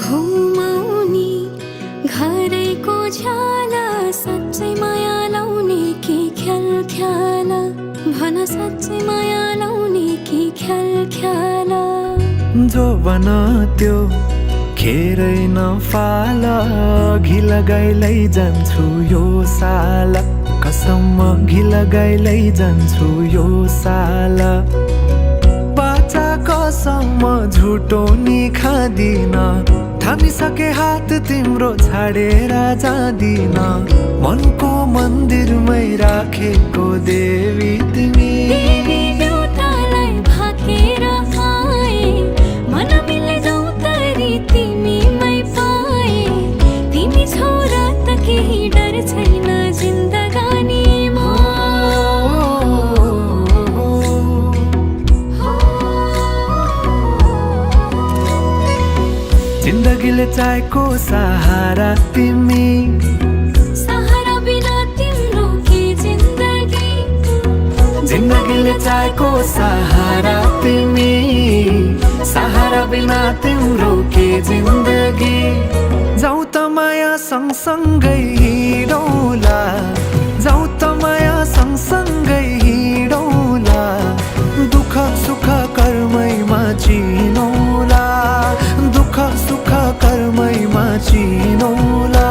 घुमाउने घरैको झ्याला साँच्चै माया लाउने कि ख्याल ख्याला भन साँच्चै माया लाउने कि ख्याल ख्याला जो बन त्यो खेरै नफाला घि लगाइलै जान्छु यो साला कसम घि लगाइलै जान्छु यो साला बाचा कसम झुटो नि खादिन थामिसके हात तिम्रो छाडेर जादिन मनको मन्दिरमै राखेको देवी तिमी देवी देउतालाई भाकेर आए मन मिले जाउँ तरी तिमीमै पाए तिमी छौ र त केही डर छैन जिन्दगानीमा जिन्दगीले चाहेको सहारा तिमी सहारा बिना तिम्रो के जिन्दगी जिन्दगीले चाहेको सहारा तिमी सहारा बिना तिम्रो के जिन्दगी जाऊ त माया सँगसँगै हिँडौला जाऊ त माया सँगसँगै हिँडौला दुःख सुख कर्मैमा चिनौला दुःख सुख कर्मैमा चिनौला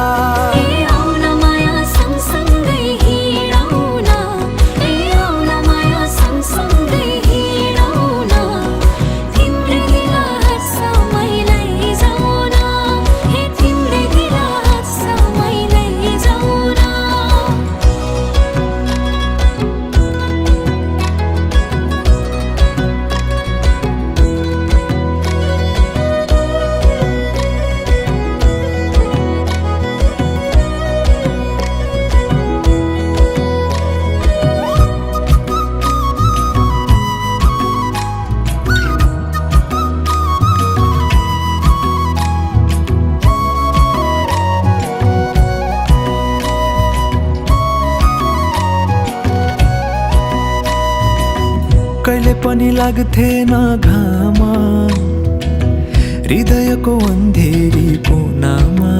कहिले पनि लाग्थेन घाम हृदयको अन्धेरी कोनामा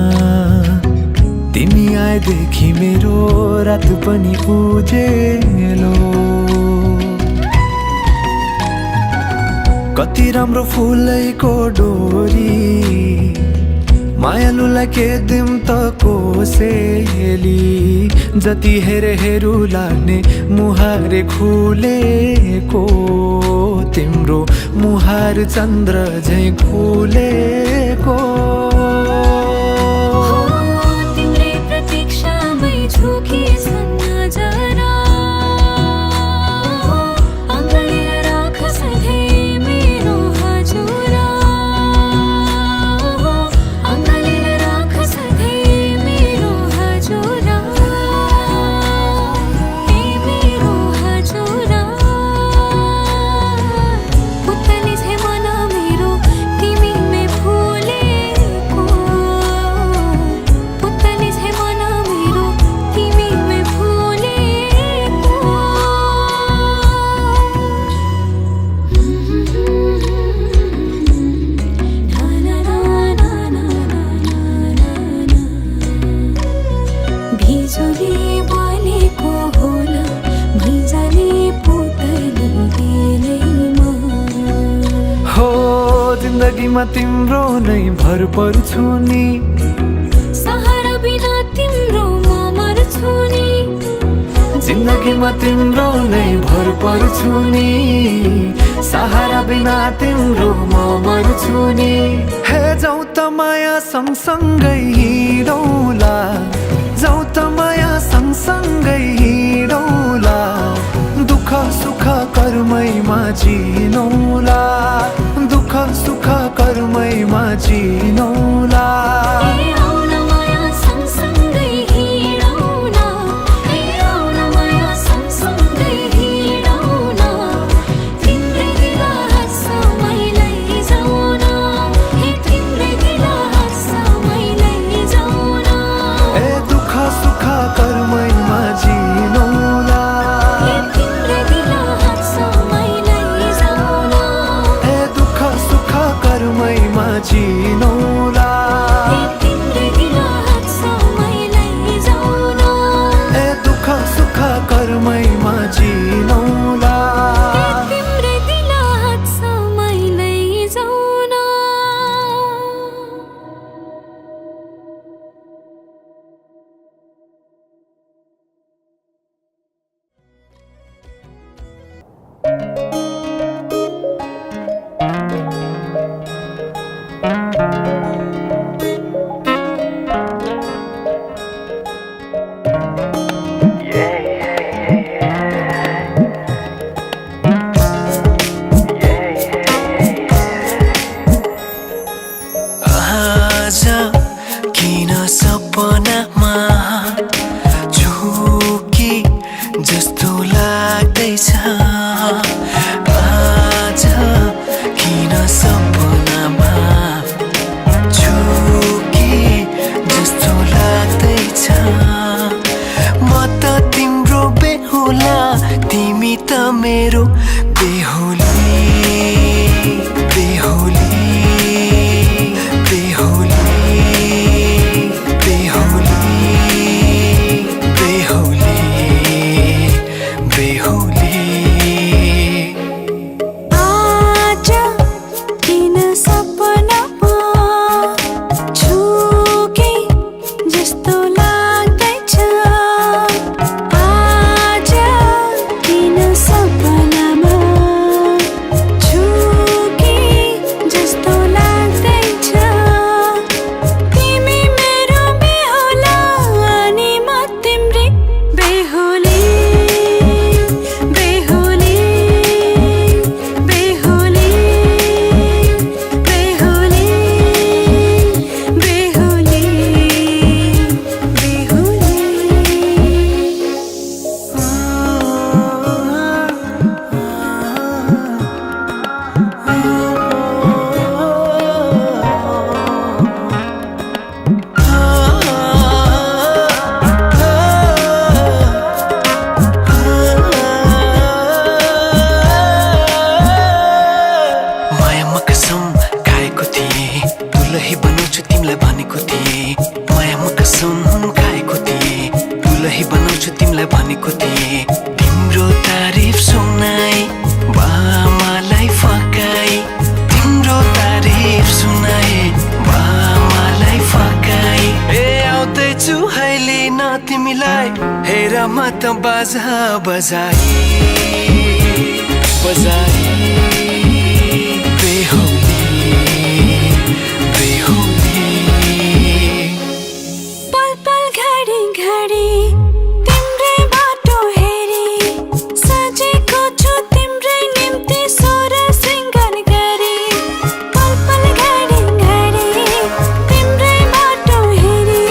तिमी आएदेखि मेरो रात पनि उजेलो कति राम्रो फुलैको डोरी मायालुलाई के दिम त कोसेली जति हेरे हेरु लाग्ने मुहारे खुलेको तिम्रो मुहार चन्द्र झैं खुलेको तिम्रै प्रतीक्षामै झुकिएछन् नजरा अङ्गालेर राख सधैँ मेरो हजुरा अङ्गालेर राख सधैँ मेरो हजुरा ए मेरो हजुरा पुतली छे मन मेरो तिमीमै फुलेको पुतली छे मन मेरो तिमीमै फुलेको बिजुली बलेको होला भैँचाले पुतली बेलैमा हो जिन्दगीमा तिम्रो नै भर पर्छु नि सहारा बिना तिम्रो म मर्छु नि जिन्दगीमा तिम्रो नै भर पर्छु नि सहारा बिना तिम्रो म मर्छु नि हे जाऊ त माया सँगसँगै हिँडौला जाऊ त माया सँगसँगै हिँडौला दुःख सुख कर्मैमा चिनौला दुःख सुख कर्मैमा चिनौला तिम्रै सुख कर्मैमा चिनौला लाग्दैछ आज किन सपनामा छु कि जस्तो लाग्दैछ म त तिम्रो बेहुला तिमी त मेरो बेहुली बेहुली बेहुली बेहुली बेहुली आज किन सपनामा छु कि जस्तो लाग्दैछ आज किन सपनामा छु कि जस्तो लाग्दैछ तिमी मेरो बेहुला अनि म तिम्रै बेहुली बेहुली बेहुली बेहुली बेहुली मायामा कसम खाएको थिएँ दुलही बनाउँछु तिमीलाई भनेको थिएँ मायामा कसम खाएको थिएँ दुलही बनाउँछु तिमीलाई भनेको थिएँ तिम्रो तारिफ सुनाई बामालाई फकाई तिम्रो तारिफ सुनाई बामालाई फकाई ए आउँदैछु अहिले न तिमीलाई हेर म त बाजा बजाई बजाई बेहुली बेहुली पल पल घडी घडी तिम्रै बाटो हेरी सजेको छु तिम्रै निम्ति सोर सिंगार गरी पल पल घडी घडी तिम्रै बाटो हेरी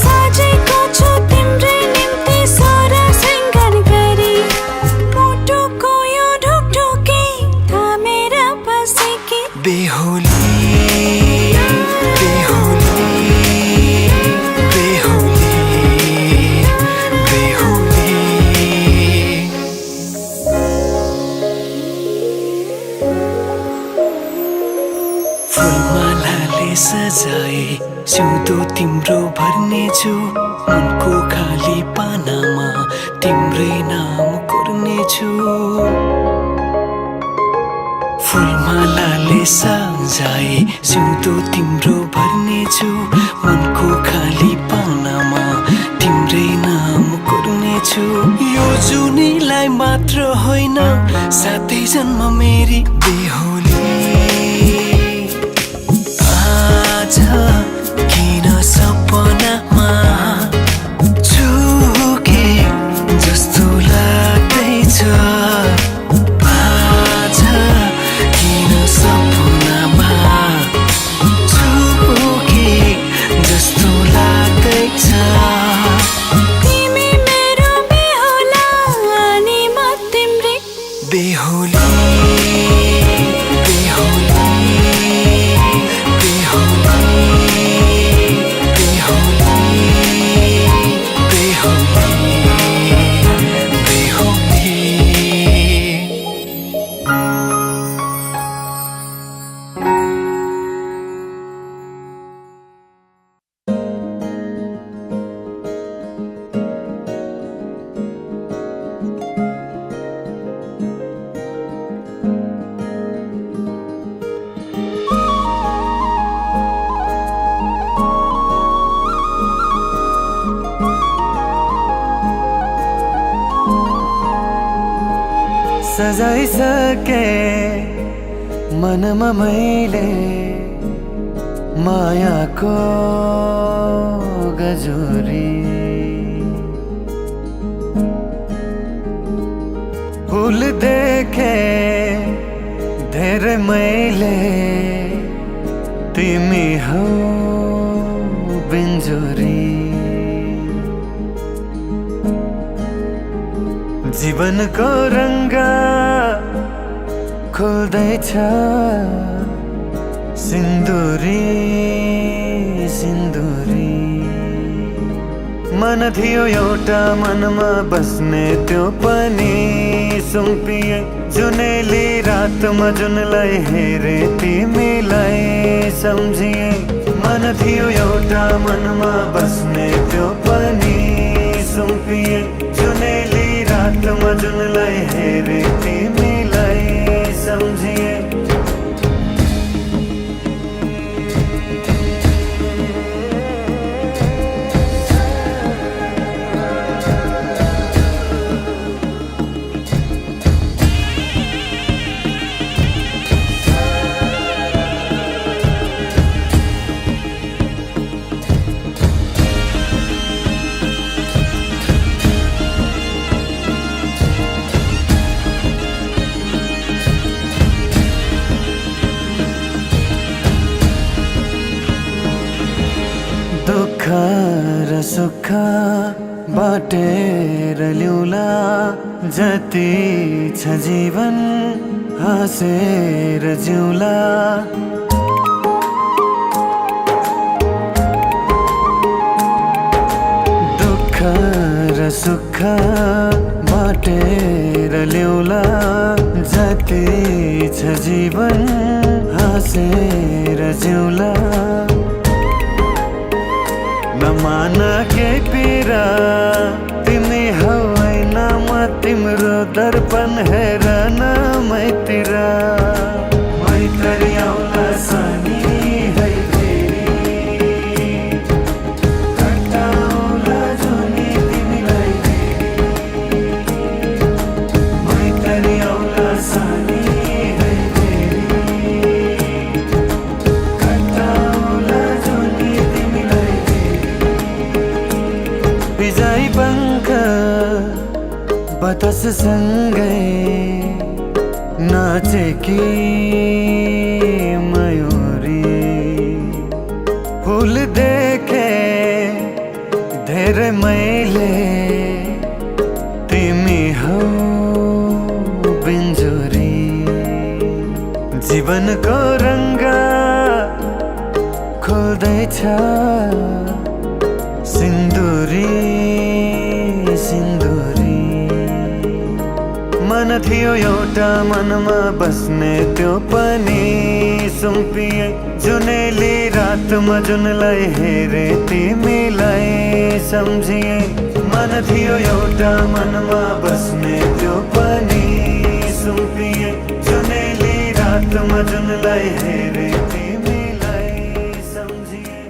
सजेको छु तिम्रै निम्ति सोर सिंगार गरी मुटुको यो ढुकढुकी थामेर बसेकी बेहुली बेहुली बेहुली बेहुली फुलमालाले सजाए सिउँदो तिम्रो भर्नेछु मनको खाली पानामा तिम्रै नाम कोर्नेछु फुलमालाले सजाए सिउँदो तिम्रो भर्नेछु मनको खाली पानामा तिम्रै नाम कोर्नेछु यो जुनीलाई मात्र होइन साथै जन्म मेरी बेहुली आज किन सपनामा छु कि जस्तो लाग्दैछ आज किन सपनामा छु कि जस्तो लाग्दैछ तिमी मेरो बेहुला अनि म तिम्रै बेहुली बेहुली बेहुली बेहुली बेहुली सजाइसके मनमा मैले मायाको गजुरी फुल देखे धेरै मैले तिमी हौ बिन्जुरी जीवनको रङ्ग खोल्दैछ सिन्दुरी सिन्दुरी। मन थियो एउटा मनमा बस्ने त्यो पनि सुम्पिए। जुनेली रातमा जुनलाई हेरे तिमीलाई सम्झिए। मन थियो एउटा मनमा बस्ने त्यो पनि सुम्पिए। जुनेली रातमा जुनलाई हेरे तिमीलाई सम्झिए। दुःख र सुख बाटेर ल्याउला। जति छ जीवन हाँसेर जिउला। दुःख र सुख बाटेर ल्याउला। जति छ जीवन हाँसेर जिउला। नमान के पीरा तिमी हौ होइन म तिम्रो दर्पण हेरन मैतिर। मैत्री आउला सानी है फेरि कटाउला जुनी तिमीलाई फेरि। मैत्री आउला सानी है फेरि कटाउला जुनी तिमीलाई बिजाई पंख बतास सँगै नाचेकी मयूरी। फुल देखे धेरै मैले तिमी हौ बिन्जुरी। जीवनको रङ्ग खोल्दैछ सिन्दुरी सिन्दुरी। मन थियो एउटा मनमा बस्ने त्यो पनि सुम्पिए। जुनेली रातमा जुनलाई हेरे तिमीलाई सम्झिए। मन थियो एउटा मनमा बस्ने त्यो पनि सुम्पिए। जुनेली रातमा जुनलाई हेरे तिमीलाई सम्झिए।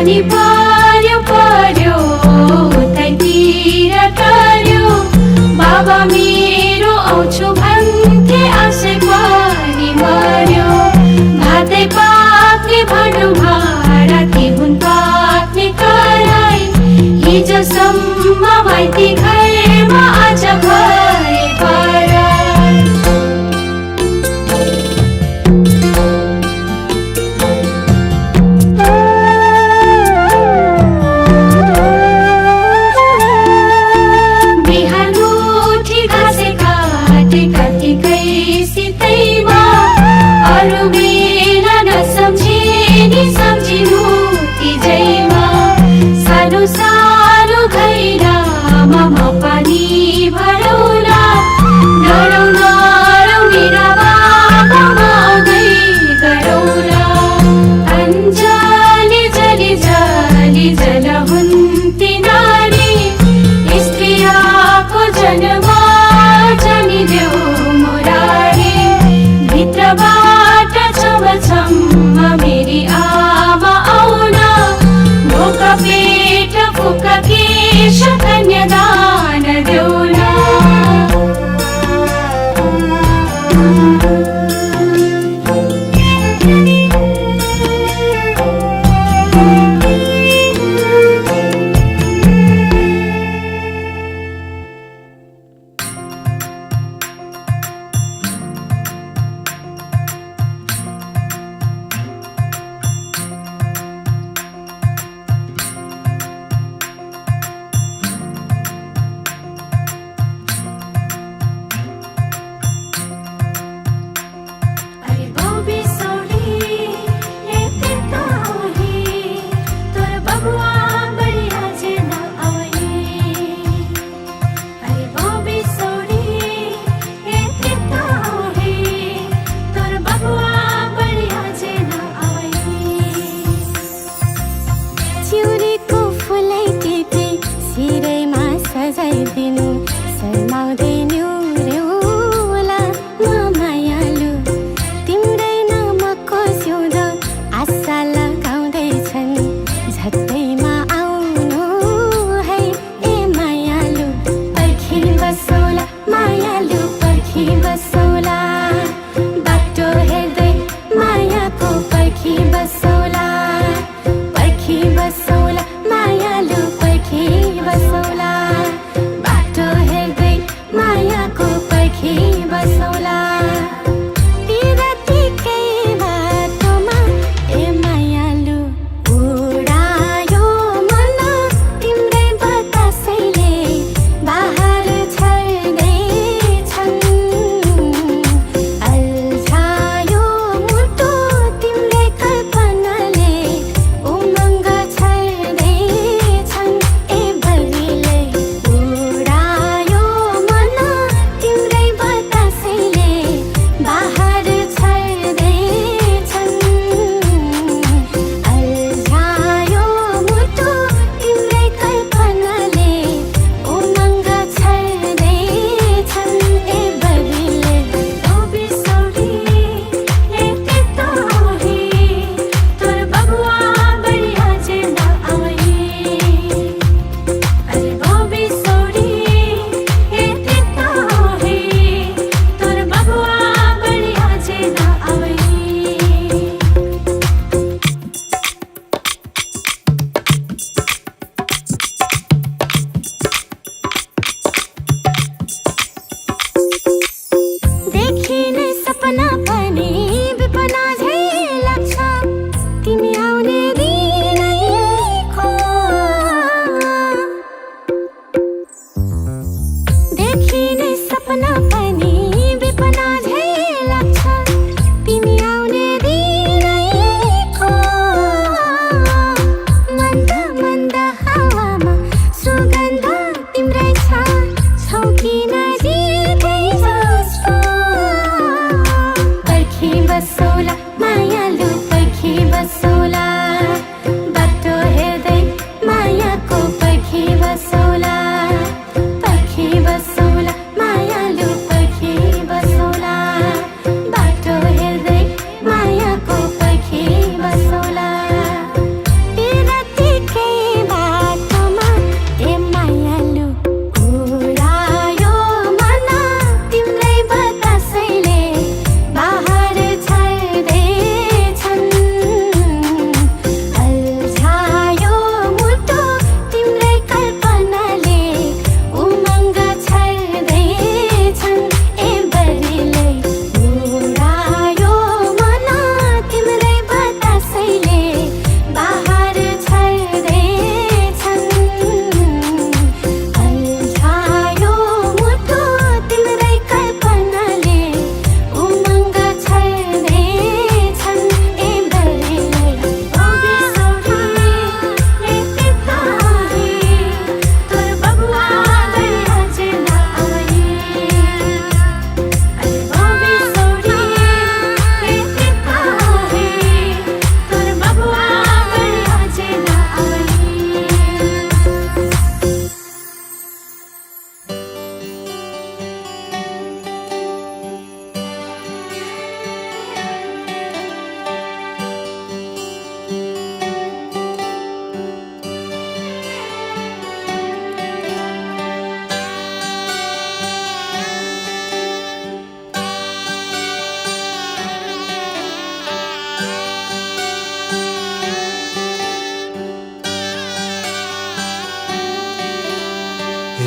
पानी पर्यो पर्यो तैतिर टर्यो बाबा मेरो आउँछु भन्थे आशै पनि मर्यो भातै पाक्ने भन्नु भाडा तिहुन पाक्ने कराई हिजोसम्म माइती घरमा आज भए पराई बिहान उठी घाँसे काटे कतिकै सितैमा अरू बेला नसम्झे नि सम्झिनु तिजैमा सानो सानो घैलामा म पानी भरौला डरौ डरौ मेरा बाबामा आउँदै गरौला अञ्जली जली जली जल हुन्ती नारी स्त्रियाको जन्म जनिदेऊ मुरारी भित्रबाट छम छम मेरी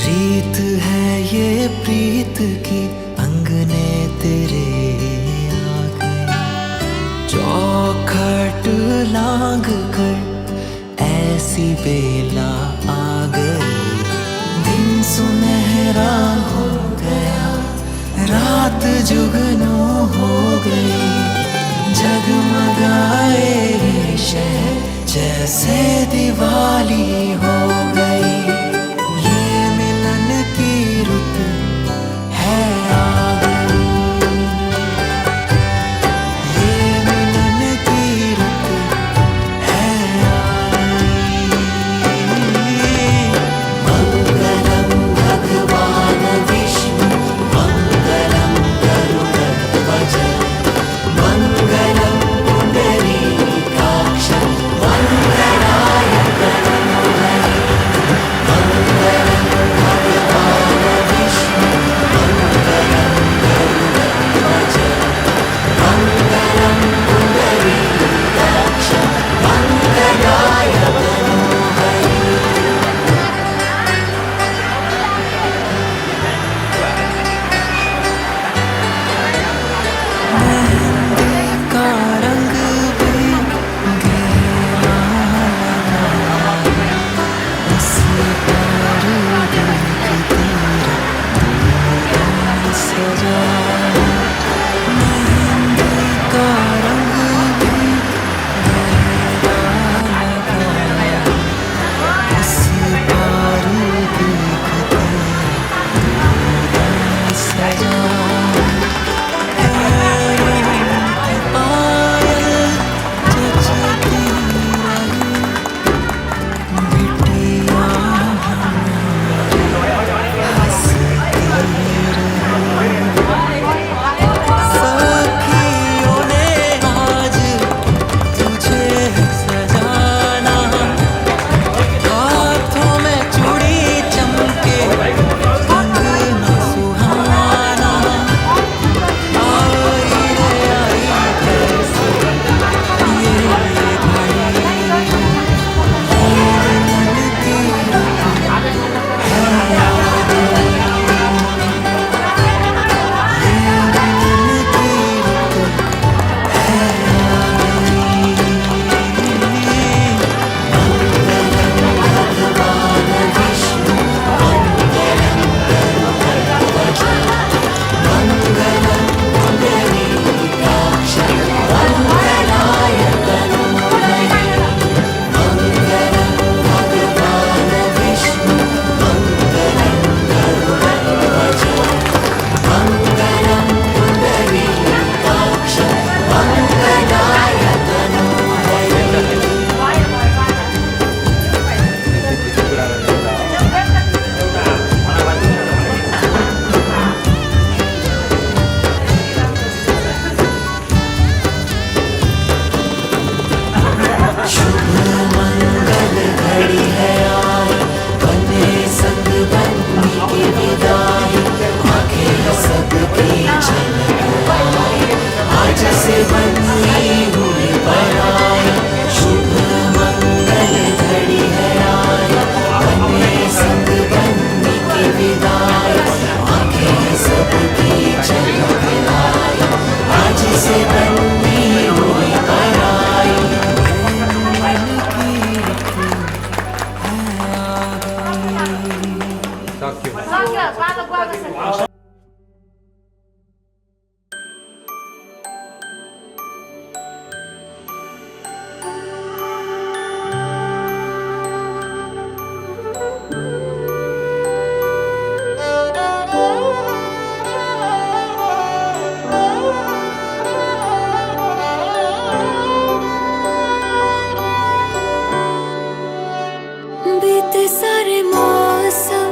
रीत है ये प्रीत की अंगने तेरे आ गए। चौखट लांग कर ऐसी बेला आ गई। दिन सुनहरा हो गया, रात जुगनू हो गई। जगमगाए ये शहर जैसे दिवाली हो गई। ये मिलन की रुत है आ गई। ये मिलन की रुत है आ गई। मंगलम भगवान विष्णु मंगलम गरुड़ध्वज मंगलम पुंडरीकाक्ष मंगलाय तनोहरि। मंगलम भगवान विष्णु मंगलम गरुड़ध्वज मंगलम पुंडरीकाक्ष मंगलाय तनोहरि। मेहंदी का रंग भी गहरा लगा, उस पर देख तेरा रूप सजा। मेहंदी का रंग भी गहरा लगा, उस पर देख तेरा रूप सजा। सखियों ने आज तुझे सजाना, हाथों में चूड़ी चमके कंगना सुहाना। आई रे आई कैसे ये घड़ी, ये मिलन की रुत है आ गई। ये मिलन की रुत है आ गई। मंगलम भगवान विष्णु मंगलम गरुड़ध्वज मंगलम पुंडरीकाक्ष मंगलाय तनोहरि। मंगलम भगवान विष्णु मंगलम गरुड़ध्वज मंगलम पुंडरीकाक्ष मंगलाय तनोहरि। शुभ मंगल घड़ी है आई, बने संग बन्नी की विदाई। आंखें सबकी झलक आई, आज से बन्नी हुई पराई। शुभ मंगल घड़ी है आई, बने संग बन्नी की विदाई। आंखें सबकी झलक आई, आज से बन्नी हुई पराई। बीते सारे मौसम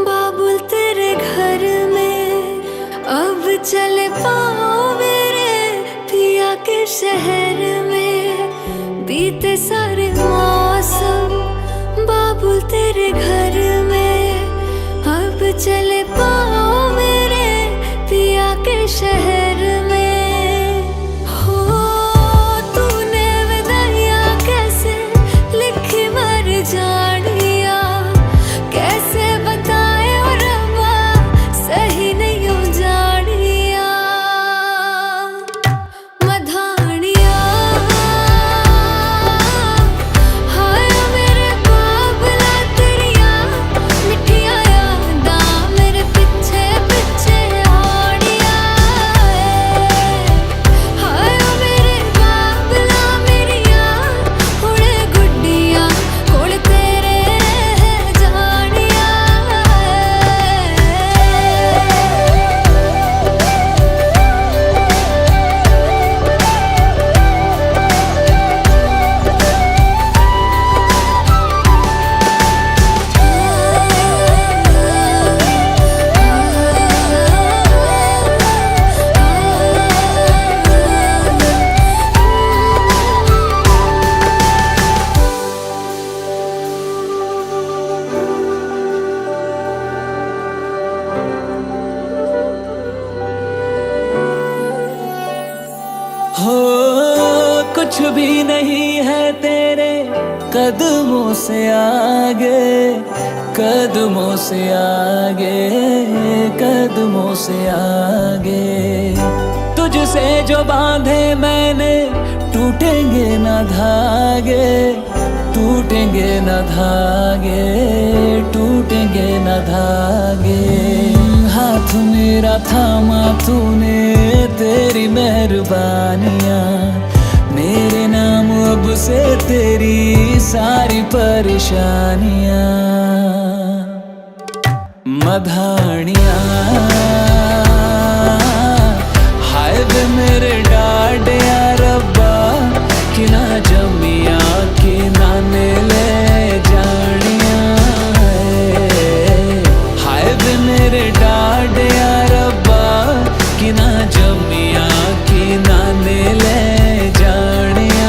बाबुल तेरे घर में, अब चले पाओ मेरे पिया के शहर में। बीते सारे मौसम बाबुल तेरे घर में, अब चले पाओ मेरे पिया के शहर में। हो तूने विदाइयाँ कैसे लिखी मर जानिया, कैसे बता कुछ भी नहीं है तेरे कदमों से आगे, कदमों से आगे, कदमों से आगे। तुझसे जो बांधे मैंने टूटेंगे न धागे, टूटेंगे न धागे, टूटेंगे न धागे। हाथ मेरा थामा तूने, तेरी मेहरबानियाँ मेरे नाम अब से तेरी सारी परेशानियाँ। मधानियाँ हाय वे मेरे डाडिया रब्बा, कि ना जमिया कि ना ले जानिया। हाय वे मेरे डाडिया रब्बा, कि ना जमिया कि ना ले जानिया।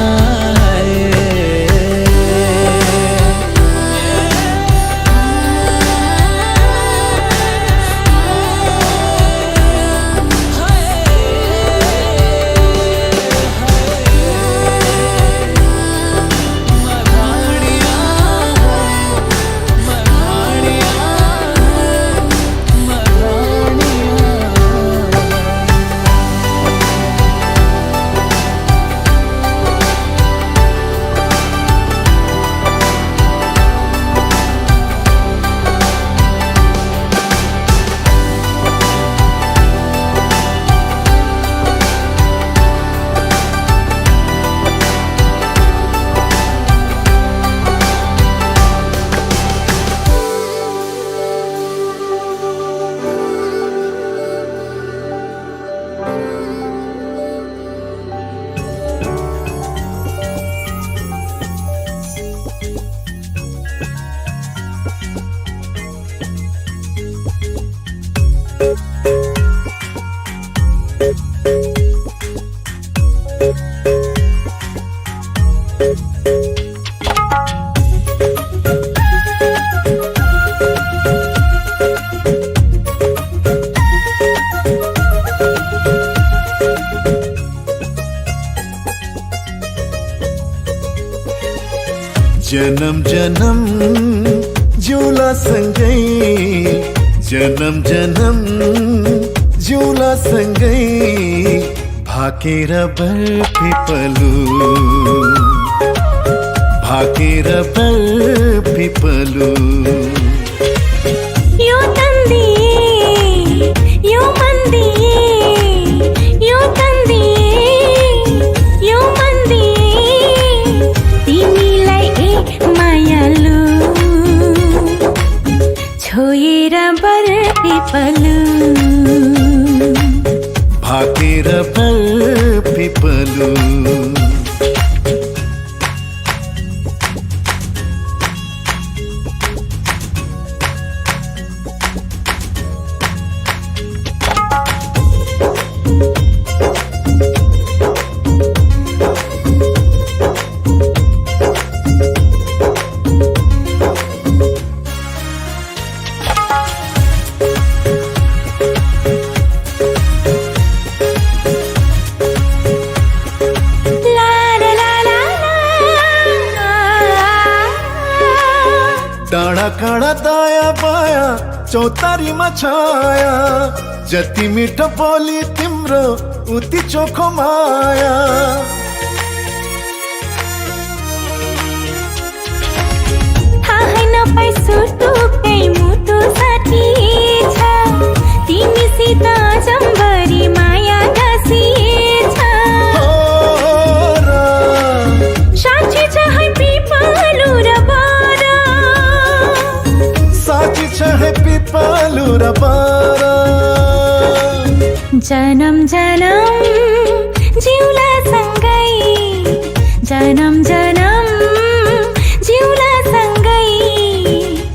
जन्म जन्म झूला संगई, जन्म जन्म झूला संगई। भाके रबर पिपलू, भाके रबर पिपलू। यो तंदी यो मंदी, यो तंदी यो मंदी, तिमीलाई ए मायालु छोएर बर पिपलु। भाके रबर पिपलू। डाँडा काँडा दाया बाया चौतारीमा छाया, जति मिठो बोली तिम्रो उति चोखो माया। थाहै नपाई सुटुकै मुटु साथी छ, तिमीसित जम्बरी माया गसिछ। साँच्ची छ है पिपलु र बारा, साँच्ची छ है पिपलु र बारा। जन्म जन्म जिउला सँगै, जन्म जन्म जिउला सँगै।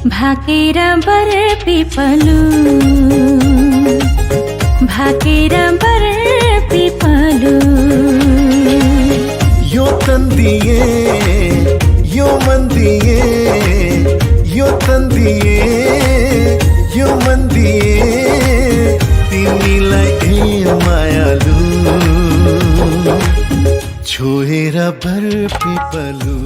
भाकेर बर पिपलु, भाकेर बर पिपलु। यो तन्दिए यो मन्दिए, यो तन्दिए यो मन्दिए। तिमीलाई ए मायालु छोए तेरा बर्फी पलू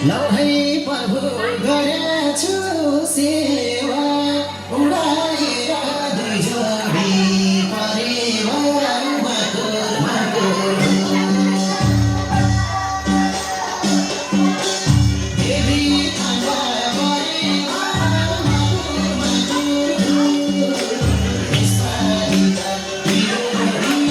लौ है प्रभु गरेछु सेवा उडाएर दुई जोडी परिवार मकुर देवी आमा परिवार मकुर विस्तारिता विरोधी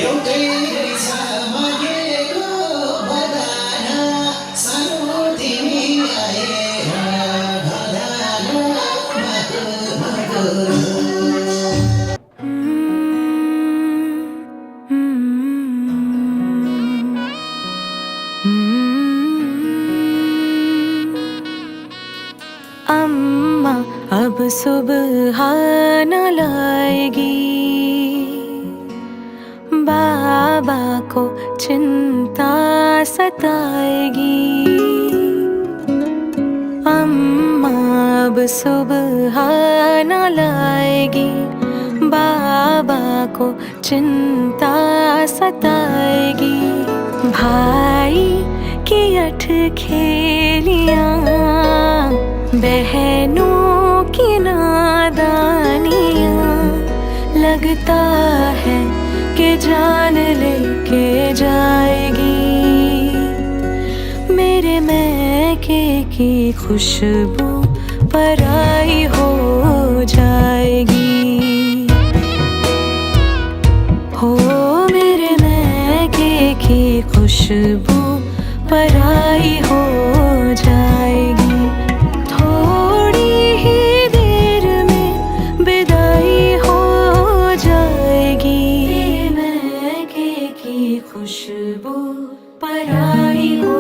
एउटै रहेछ मागेको वरदान सानो तिमी आएर भदान मगो अम्मा अब सुबह न लाएगी, बाबा को चिंता सताएगी। अम्मा अब सुबह न लाएगी, बाबा को चिंता सताएगी। भाई की अठ खेलियां, बहनों की नादानियां, लगता है कि जान लेके जाएगी। मेरे मैके की खुशबू पराई हो जाएगी। हो मेरे मैके की खुशबू पराई हो जाएगी। थोड़ी ही देर में विदाई हो जाएगी। मेरे मैके की खुशबू पराई हो